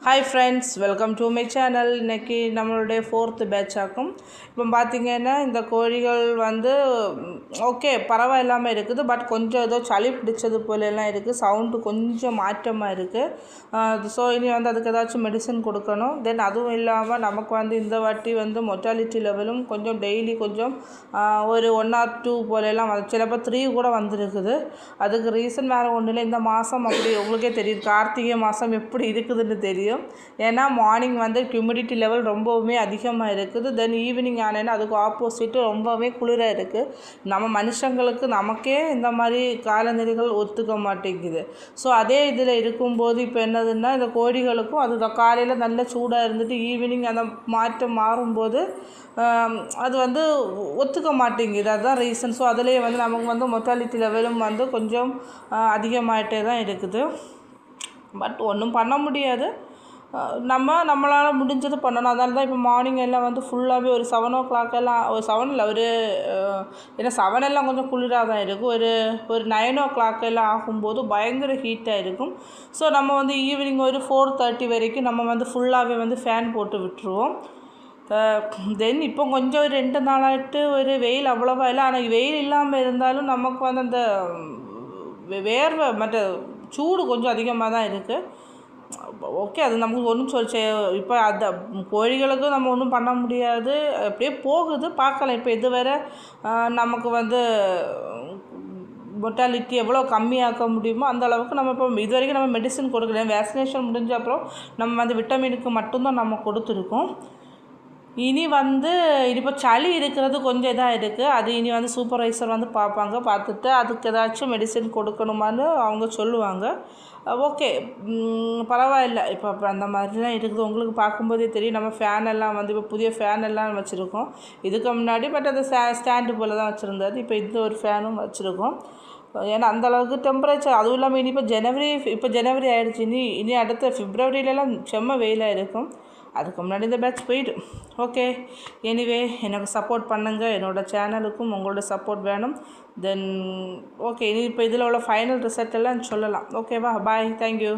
Hi friends, welcome to my channel. இன்றைக்கி நம்மளுடைய 4th batch ஆகும். இப்போ பார்த்திங்கன்னா இந்த கோழிகள் வந்து ஓகே பரவாயில்லாமல் இருக்குது. பட் கொஞ்சம் ஏதோ சளி பிடிச்சது போலெல்லாம் இருக்குது. சவுண்டு கொஞ்சம் மாற்றமாக இருக்குது. ஸோ இனி வந்து அதுக்கு ஏதாச்சும் மெடிசன் கொடுக்கணும். தென் அதுவும் இல்லாமல் நமக்கு வந்து இந்த வாட்டி வந்து மொர்டாலிட்டி லெவலும் கொஞ்சம் டெய்லி கொஞ்சம் ஒரு 1 or 2 போலெல்லாம் சிலப்போ 3 கூட வந்திருக்குது. அதுக்கு ரீசன் வேறு ஒன்றும் இல்லை. இந்த மாதம் அப்படி உங்களுக்கே தெரியும், கார்த்திகை மாதம் எப்படி இருக்குதுன்னு தெரியும். ஏன்னா மார்னிங் வந்து ஹியூமிடிட்டி லெவல் ரொம்பவுமே அதிகமாக இருக்குது. தென் ஈவினிங் ஆனால் அதுக்கு ஆப்போசிட்டு ரொம்பவே குளிராக இருக்குது. நம்ம மனுஷங்களுக்கு நமக்கே இந்த மாதிரி காலநிலைகள் ஒத்துக்க மாட்டேங்குது. ஸோ அதே இதில் இருக்கும்போது இப்போ என்னதுன்னா இந்த கோழிகளுக்கும் அது காலையில் நல்ல சூடாக இருந்துட்டு ஈவினிங் அந்த மாற்றம் மாறும்போது அது வந்து ஒத்துக்க மாட்டேங்குது. அதுதான் ரீசன். ஸோ அதிலே வந்து நமக்கு வந்து மொர்டாலிட்டி லெவலும் வந்து கொஞ்சம் அதிகமாகிட்டே தான் இருக்குது. பட் ஒன்றும் பண்ண முடியாது. நம்மளால் முடிஞ்சது பண்ணணும். அதனால தான் இப்போ மார்னிங் எல்லாம் வந்து ஃபுல்லாகவே ஒரு 7 o'clock எல்லாம், ஒரு 7 இல்லை, ஒரு ஏன்னா 7 எல்லாம் கொஞ்சம் குளிராக தான் இருக்கும். ஒரு 9 o'clock எல்லாம் ஆகும்போது பயங்கர ஹீட்டாக இருக்கும். ஸோ நம்ம வந்து ஈவினிங் ஒரு 4:30 வரைக்கும் நம்ம வந்து ஃபுல்லாகவே வந்து ஃபேன் போட்டு விட்டுருவோம். தென் இப்போ கொஞ்சம் 2 நாளாகிட்டு ஒரு வெயில் அவ்வளோவா இல்லை. ஆனால் வெயில் இல்லாமல் இருந்தாலும் நமக்கு வந்து அந்த வேர்வை மற்ற சூடு கொஞ்சம் அதிகமாக தான் இருக்குது. ஓகே, அது நமக்கு ஒன்றும் இப்போ அந்த கோழிகளுக்கும் நம்ம ஒன்றும் பண்ண முடியாது. அப்படியே போகுது, பார்க்கலாம். இப்போ இதுவரை நமக்கு வந்து மொர்டாலிட்டி எவ்வளோ கம்மியாக்க முடியுமோ அந்த அளவுக்கு நம்ம இப்போ இது வரைக்கும் நம்ம மெடிசன் கொடுக்கல. வேக்சினேஷன் முடிஞ்ச அப்புறம் நம்ம வந்து விட்டமினுக்கு மட்டும்தான் நம்ம கொடுத்துருக்கோம். இனி வந்து இப்போ சளி இருக்கிறது கொஞ்சம் இதாக இருக்குது. அது இனி வந்து சூப்பர்வைசர் வந்து பார்ப்பாங்க. பார்த்துட்டு அதுக்கு ஏதாச்சும் மெடிசன் கொடுக்கணுமான்னு அவங்க சொல்லுவாங்க. ஓகே, பரவாயில்ல. இப்போ அந்த மாதிரிலாம் இருக்குது. உங்களுக்கு பார்க்கும்போதே தெரியும். நம்ம ஃபேன் எல்லாம் வந்து இப்போ புதிய ஃபேன் எல்லாம் வச்சுருக்கோம். இதுக்கு முன்னாடி பட் அது ஸ்டாண்டு போல் தான் வச்சுருந்தது. இப்போ இந்த ஒரு ஃபேனும் வச்சுருக்கோம். ஏன்னா அந்தளவுக்கு டெம்பரேச்சர். அதுவும் இல்லாமல் இனி இப்போ ஜனவரி ஆகிடுச்சு. இனி அடுத்த பிப்ரவரியிலலாம் செம்ம வெயிலாக இருக்கும். அதுக்கு முன்னாடி இந்த பேட்ச் போயிடும். ஓகே, எனிவே எனக்கு சப்போர்ட் பண்ணுங்கள். என்னோடய சேனலுக்கும் உங்களோட சப்போர்ட் வேணும். தென் ஓகே, இனி இப்போ இதில் உள்ள ஃபைனல் ரிசல்ட் எல்லாம் சொல்லலாம். ஓகேவா? பாய், தேங்க்யூ.